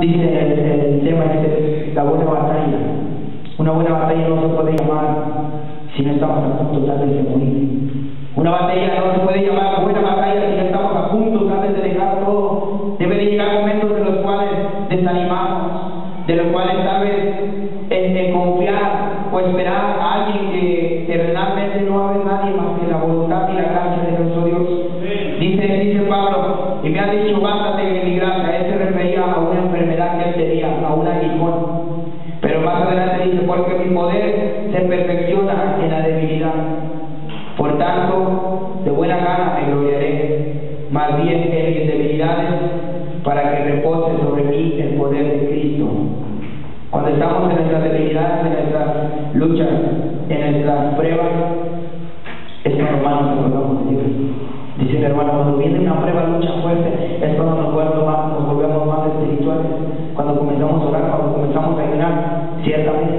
Dice el tema la buena batalla. Una buena batalla no se puede llamar si no estamos a punto antes de morir. Una batalla no se puede llamar buena batalla si no estamos a punto antes de dejar todo. Debe de llegar momentos en los cuales desanimamos, de los cuales tal vez en confiar o esperar a alguien que realmente no va a haber nadie más que la voluntad y la gracia de nuestro Dios. Dice Pablo, y me ha dicho, bástate en mi gracia. Él se refería a una enfermedad que él tenía, a un aguijón. Pero más adelante dice, porque mi poder se perfecciona en la debilidad. Por tanto, de buena gana me gloriaré, más bien en mis debilidades, para que repose sobre mí el poder de Cristo. Cuando estamos en nuestras debilidades, en nuestras luchas, en nuestras pruebas, es cuando más nos acordamos de Dios. Dice el hermano, cuando viene una prueba, lucha fuerte, es cuando nos volvemos más espirituales, cuando comenzamos a orar, cuando comenzamos a ayunar, ciertamente.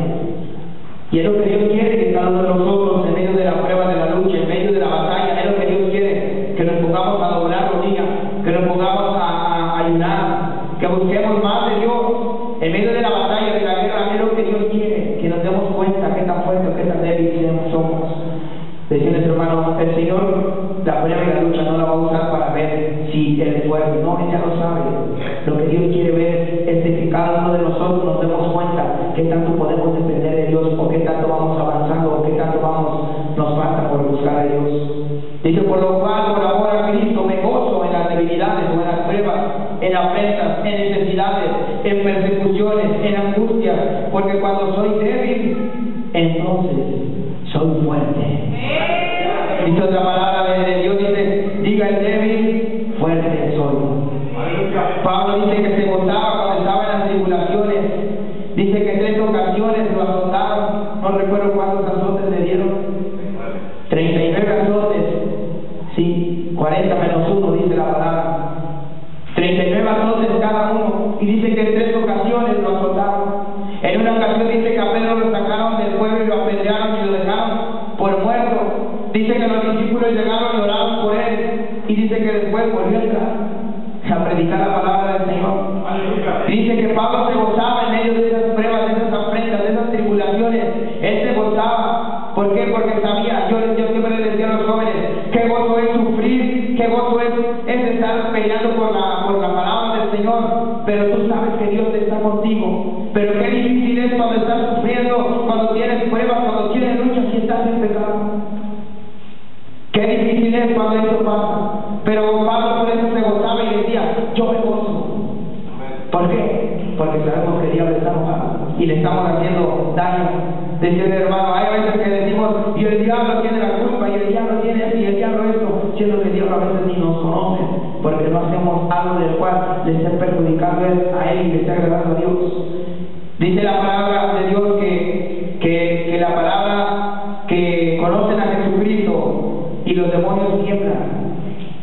Y es lo que Dios quiere que cada uno de nosotros, en medio de la prueba, de la lucha, en medio de la batalla, es lo que Dios quiere, que nos pongamos a doblar rodillas, que nos pongamos a ayunar, que busquemos más de Dios, en medio de la batalla, de la guerra. Es lo que Dios quiere, que nos demos cuenta qué tan fuerte o qué tan débiles somos. Decía nuestro hermano, el Señor, la prueba y la lucha no la va a usar para ver si Él es fuerte. No, Él ya lo sabe. Lo que Dios quiere ver es de que cada uno de nosotros nos demos cuenta qué tanto podemos depender de Dios, o qué tanto vamos avanzando, o qué tanto nos falta por buscar a Dios. Dice, por lo cual, por amor a Cristo, me gozo en las debilidades o en las pruebas, en afrentas, en necesidades, en persecuciones, en angustias, porque cuando soy débil, entonces soy fuerte. Dice otra palabra de Dios, dice, diga el débil, fuerte soy. Pablo dice que se gozaba cuando estaba en las tribulaciones. Dice que 3 ocasiones lo azotaron. No recuerdo cuántos azotes le dieron. 39 azotes. Sí, 40 menos 1 dice la palabra. 39 azotes cada uno. Y dice que en 3 ocasiones lo azotaron. En una ocasión dice que a Pedro lo sacaron del pueblo y lo apedrearon y lo dejaron por muerto. Dice que los discípulos llegaron y oraron por él. Y dice que después volvió a entrar a predicar la palabra del Señor. Dice que Pablo se gozaba en medio de esas pruebas, de esas afrentas, de esas tribulaciones. Él se gozaba. ¿Por qué? Porque sabía, yo siempre les decía a los jóvenes, qué gozo es sufrir, qué gozo es estar peleando por la palabra del Señor. Pero tú sabes que Dios está contigo. Pero qué difícil es cuando estás sufriendo, cuando tienes pruebas, cuando tienes luchas y estás en pecado. Qué difícil es cuando eso pasa. Pero Pablo por eso se gozaba y decía, yo me gozo. ¿Por qué? Porque sabemos que el diablo está enojado y le estamos haciendo daño. Decía el hermano, hay veces que decimos, y el diablo tiene la culpa, y el diablo tiene esto, y el diablo esto, siendo que el diablo a veces ni nos conoce, porque no hacemos algo del cual le esté perjudicando a él y le esté agradando a Dios. Dice la palabra de Dios que la palabra que conocen a Jesucristo y los demonios tiemblan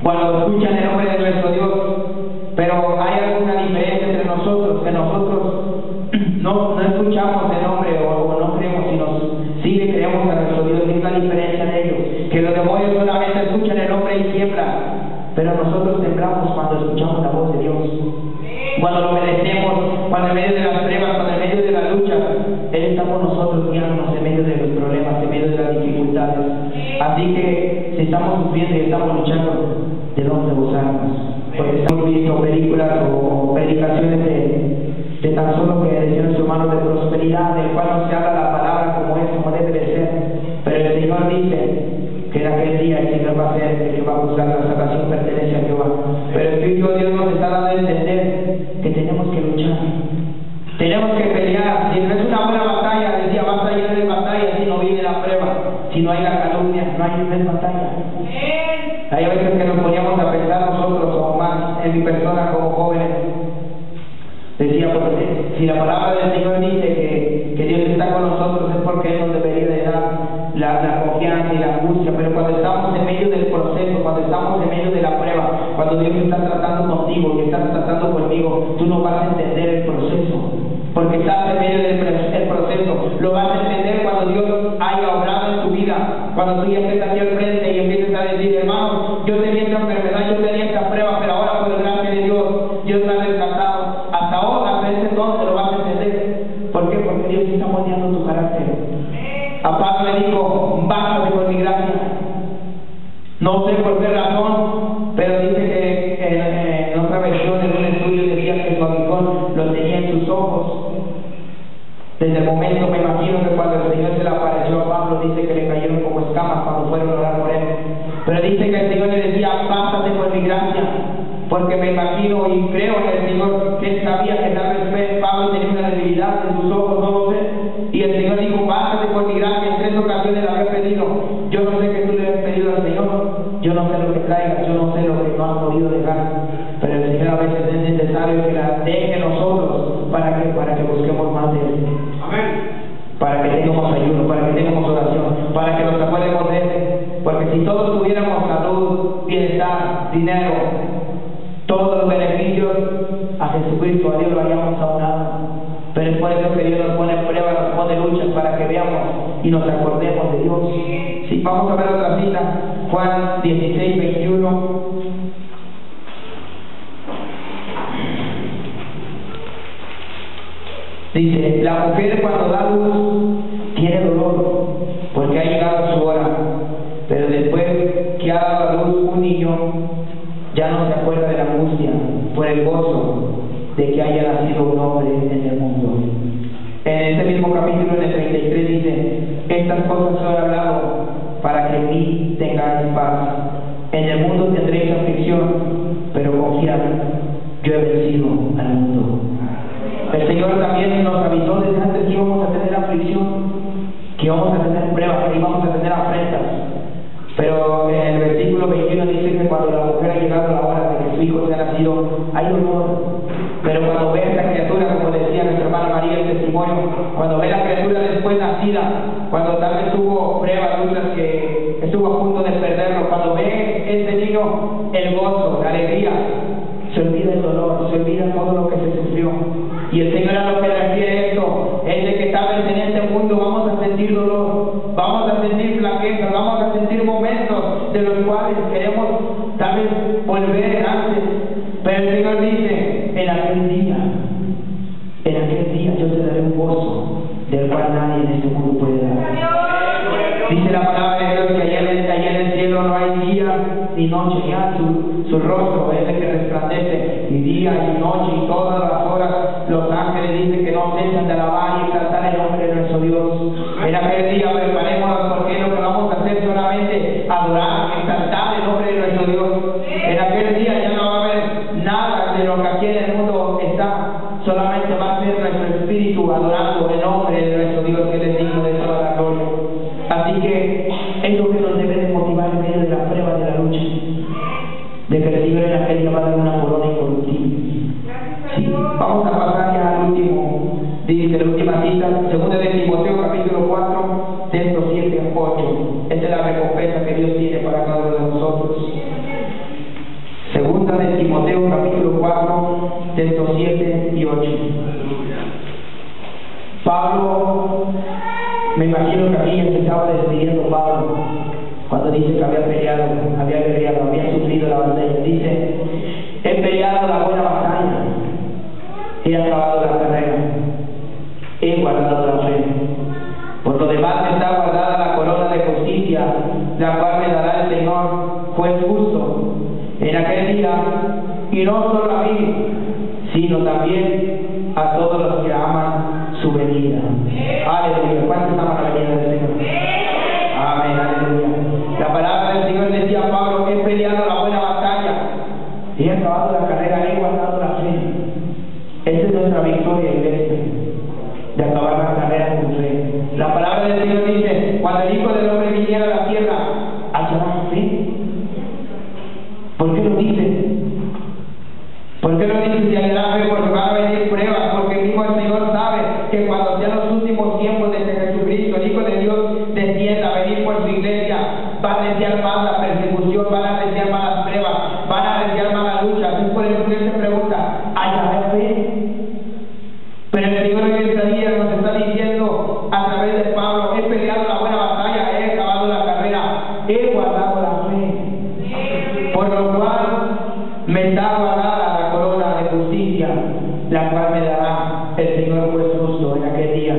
cuando escuchan el nombre de nuestro Dios. Pero hay alguna diferencia entre nosotros, que nosotros no escuchamos el nombre o no creemos, sino sí le creemos a nuestro Dios. Es la diferencia de ellos, que los demonios solamente escuchan el nombre y tiemblan, pero nosotros temblamos cuando escuchamos la voz de Dios, cuando lo obedecemos, cuando en medio de las pruebas, cuando en medio de la lucha, Él está con nosotros guiándonos en medio de los problemas, en medio de las dificultades. Así que si estamos sufriendo y estamos luchando, debemos de gozarnos, porque hemos visto películas o predicaciones de tan solo que decían nuestros hermanos de prosperidad, del cual no se habla la palabra como es, como debe de ser. Pero el Señor dice que en aquel día el Señor va a ser el que va a buscar la salvación, pertenece a Jehová. Pero el Espíritu de Dios nos está dando a entender que tenemos que luchar, tenemos que pelear. Si no es una buena batalla, decía, vas a ir de batalla si no viene la prueba, si no hay la calumnia, no hay batalla. Hay veces que nos poníamos a pensar nosotros, o más en mi persona como jóvenes, decía, porque si la palabra del Señor dice que Dios está con nosotros, es porque Él nos debería de dar la confianza y la angustia. Pero cuando estamos en medio del proceso, cuando estamos en medio de la prueba, cuando Dios está tratando contigo y está tratando conmigo, tú no vas a entender el proceso, porque estás en medio del proceso. Lo vas a entender cuando Dios haya obrado en tu vida, cuando tú ya estés aquí al frente y empieces a decir, hermano, yo tenía esta enfermedad, yo tenía esta prueba, pero ahora por la gracia de Dios, Dios me ha rescatado. Hasta ese tono te lo vas a entender. ¿Por qué? Porque Dios está moldeando tu carácter. A Pablo le dijo, bástate por mi gracia. No sé por qué razón, pero dice que en otra versión, en un estudio, decía que su aguijón lo tenía en sus ojos. Desde el momento, me imagino que cuando el Señor se le apareció a Pablo, dice que le cayeron como escamas cuando fueron a orar por él. Pero dice que el Señor le decía, bástate por mi gracia, porque me imagino y creo en el Señor que él sabía que tal vez Pablo tenía una debilidad en sus ojos, no lo sé. Y el Señor dijo, bástate por mi gracia. En 3 ocasiones le había pedido. Yo no sé qué tú le has pedido al Señor, yo no sé lo que traigas, yo no sé lo que no has podido dejar, pero el Señor a veces es necesario que la deje nosotros para que busquemos más de Él. Amén. Para que tengamos ayuno, para que tengamos oración, para que nos acuerdemos de Él. Porque si todos tuviéramos salud, bienestar, dinero, todos los beneficios, a Jesucristo, a Dios lo haríamos a un lado. Pero es por eso que Dios nos pone pruebas, nos pone luchas, para que veamos y nos acordemos de Dios. Si vamos a ver otra cita, Juan 16, 21. Dice, la mujer cuando da luz tiene dolor, porque ha llegado su hora. Pero después que ha dado a luz un niño, ya no se acuerda de la angustia por el gozo de que haya nacido un hombre en el mundo. En este mismo capítulo, en el 33, dice, estas cosas os he hablado para que en mí tengáis paz. En el mundo tendréis aflicción, pero confiad, yo he vencido al mundo. El Señor también nos avisó desde antes que íbamos a tener aflicción, que íbamos a tener pruebas, que íbamos a tener afrentas. Pero en el versículo 21 dice que cuando la mujer ha llegado la hora de que su hijo sea nacido, hay dolor. Pero cuando ve a esta criatura, como decía nuestra hermana María, el testimonio, cuando ve a la criatura después nacida, cuando tal vez tuvo pruebas, luchas, que estuvo a punto de perderlo, cuando ve este niño, el gozo, la alegría, se olvida el dolor, se olvida todo lo que se sufrió. Y el Señor a lo que refiere esto es de que tal vez en este mundo vamos a sentir dolor, vamos a sentir flaquezas, vamos a sentir momentos de los cuales queremos tal vez volver antes. Pero el Señor dice, en aquel día yo te daré un gozo del cual nadie en este mundo puede dar. Dice la palabra de Dios que allá en el cielo no hay día ni noche, ya su rostro es el que resplandece, y día y noche y todas las horas los ángeles dicen que no cesan de alabar y exaltar el nombre de nuestro Dios. En aquel día preparémonos, porque lo que vamos a hacer solamente adorar, exaltar el nombre de nuestro Dios. En aquel día ya no va a haber nada de lo que aquí en el mundo está, solamente va a ser nuestro espíritu adorando el nombre de nuestro Dios, que es digno de toda la gloria. Así que es lo que nos debe de motivar en medio de la prueba, de la lucha, de que el Señor en aquel día va a dar una corona incorruptible. Sí, vamos a pasar ya al último, dice la última cita, 2 de Timoteo capítulo 4, textos 7 a 8. Esta es la recompensa que Dios tiene para cada uno de nosotros. 2 de Timoteo capítulo 4, textos 7 y 8. Pablo, me imagino que aquí se estaba despidiendo Pablo, cuando dice que había peleado, había sufrido la batalla. Dice, he peleado la buena batalla, he acabado la carrera, he guardado la fe. Por lo demás está guardada la corona de justicia, la cual me dará el Señor, juez justo, en aquel día, y no solo a mí, sino también a todos los que aman su venida. Aleluya. ¿Cuántos aman la venida del Señor? Amén, aleluya. La palabra del Señor decía a Pablo, he peleado la buena batalla, he acabado la carrera, he guardado la fe. Esa es nuestra victoria, iglesia, de acabar la carrera con fe. La palabra del Señor dice, cuando el Hijo del Hombre viniera a la tierra, hallará fe. ¿Por qué lo dice? ¿Por qué lo dice si hallará fe? Porque van a venir pruebas, porque mismo el Señor sabe que cuando sean los últimos tiempos de Jesucristo, el Hijo de Dios descienda a venir por su iglesia, van a desear más la persecución, van a desear más las pruebas, van a desear más la lucha. Es por eso que él se pregunta, ¿hallará fe? Pero el Señor en este día nos está diciendo a través de Pablo, he peleado la buena batalla, he acabado la carrera, he guardado la fe, por lo cual me está guardada la corona de justicia, la cual me dará el Señor fue justo en aquel día.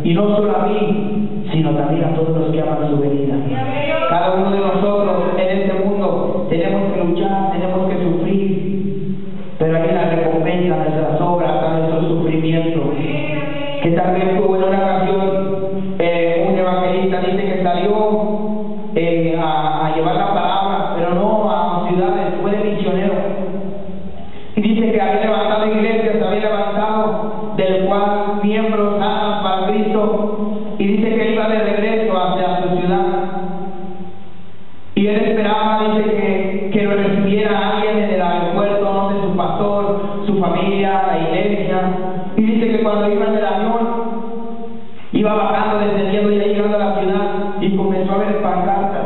Y no solo a mí, sino también a todos los que aman su venida. Cada uno de nosotros en este mundo tenemos que luchar, tenemos que sufrir, pero hay una recompensa a nuestras obras, a nuestro sufrimiento. Que tal vez tuvo en una ocasión un evangelista dice que salió a llevar la palabra, pero no a ciudades, fue de misionero. Y dice que había levantado iglesias, había levantado del cual miembros aman para Cristo, y dice que iba de regreso hacia su ciudad. Y él esperaba, dice que lo recibiera alguien en el aeropuerto, no sé, su pastor, su familia, la iglesia. Y dice que cuando iba en el avión, iba bajando, descendiendo y llegando a la ciudad, y comenzó a ver pancartas.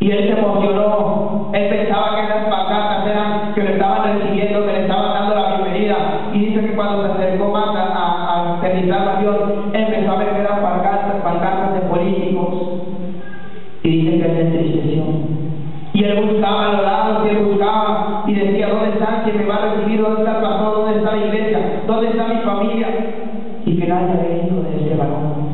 Y él se emocionó, él pensaba que esas pancartas eran que lo estaban recibiendo, que le estaban dando la bienvenida. Y dice que cuando se acercó más a aterrizar el avión, empezó a ver que eran pancartas de políticos. Y dice que él se entristeció. Y él buscaba a los lados, y él buscaba, y decía, ¿dónde está quien me va a recibir? ¿Dónde está el pastor? ¿Dónde está la iglesia? ¿Dónde está mi familia? Y que nadie había venido de este varón.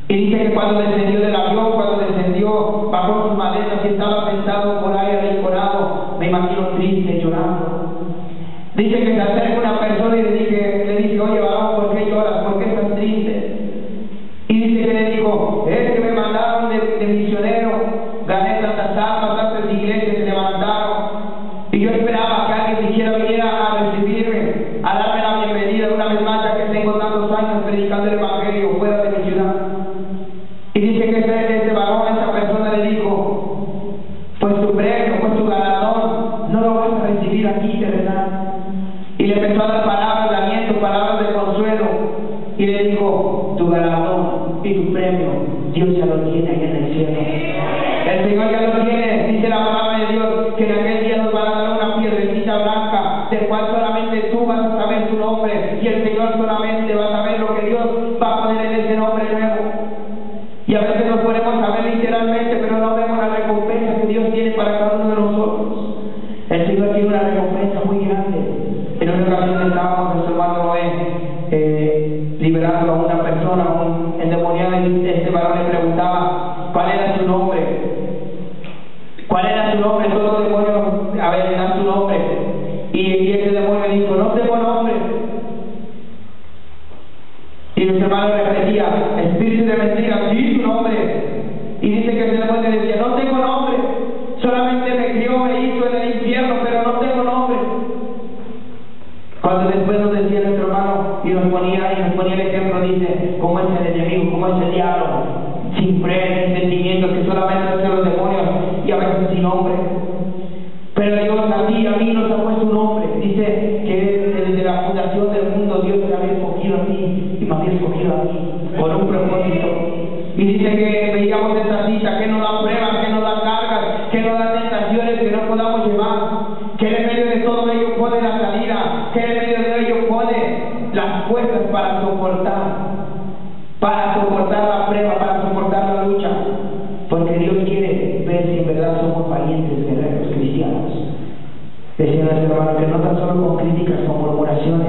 Y dice que cuando descendió del avión, cuando descendió, bajó sus maletas y estaba sentado por ahí arrinconado, me imagino triste, llorando. Dice que se acerca una persona y le dice, oye varón, ¿por qué lloras? ¿Por qué estás triste? Y dice que le dijo, es que me mandaron de misionero, gané tantas almas, tantas iglesias se levantaron, y yo esperaba que alguien siquiera viniera a recibirme, a darme la bienvenida una vez más, ya que tengo tantos años predicando el evangelio fuera de mi ciudad. Y dice que ese varón, esa persona le dijo, pues tu premio, pues tu galardón, no lo vas a recibir aquí, terrenal. Y le empezó a dar palabras de aliento, palabras de consuelo, y le dijo, tu galardón y tu premio, Dios ya lo tiene ahí en el cielo. El Señor ya lo tiene, dice la palabra de Dios, que en aquel día nos van a dar una piedrecita blanca, del cual solamente tú vas a saber su nombre, y el Señor solamente va a saber lo que Dios va a poner en ese nombre nuevo. Y a veces nos ponemos a ver literalmente, pero no vemos la recompensa que Dios tiene para cada uno de nosotros. El Señor tiene una recompensa muy grande. En una ocasión estábamos, nuestro hermano Noé, liberando a una persona, un endemoniado, y este varón le preguntaba cuál era su nombre. ¿Cuál era su nombre? Todos los demonios, a ver, le dan su nombre. Y ese demonio dijo, no tengo nombre. Y nuestro hermano repetía, espíritu de mentira, sí, tu nombre. Y dice que ese demonio decía, no tengo nombre, solamente me crió, me hizo en el infierno, pero no tengo nombre. Cuando después nos decía nuestro hermano, y nos ponía el ejemplo, dice, cómo es el enemigo, cómo es el diablo, sin freno, sin sentimientos, que solamente hacen los demonios, y a veces sin nombre. Pero Dios a ti, a mí nos ha puesto un nombre. Dice que desde la fundación del mundo Dios te había escogido a ti, y me había escogido a mí, con un propósito. Y dice que veíamos esta cita, que nos da pruebas, que nos da cargas, que nos da tentaciones que no podamos llevar, que en medio de todo ello pone la salida, que en medio de ello pone las fuerzas para soportar la prueba, para soportar la lucha, porque Dios quiere ver si en verdad somos valientes guerreros cristianos. Decía nuestro hermano que no tan solo con críticas, con murmuraciones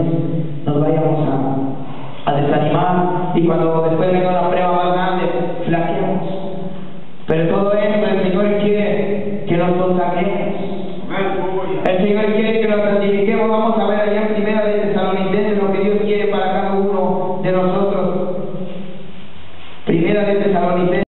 nos vayamos a desanimar, y cuando después venga una prueba más grande, flaqueamos. Pero todo esto el Señor quiere que nos consagremos. El Señor quiere que nos santifiquemos. Vamos a ver allá en Primera de Tesalonicenses lo que Dios quiere para cada uno de nosotros. Primera de Tesalonicenses.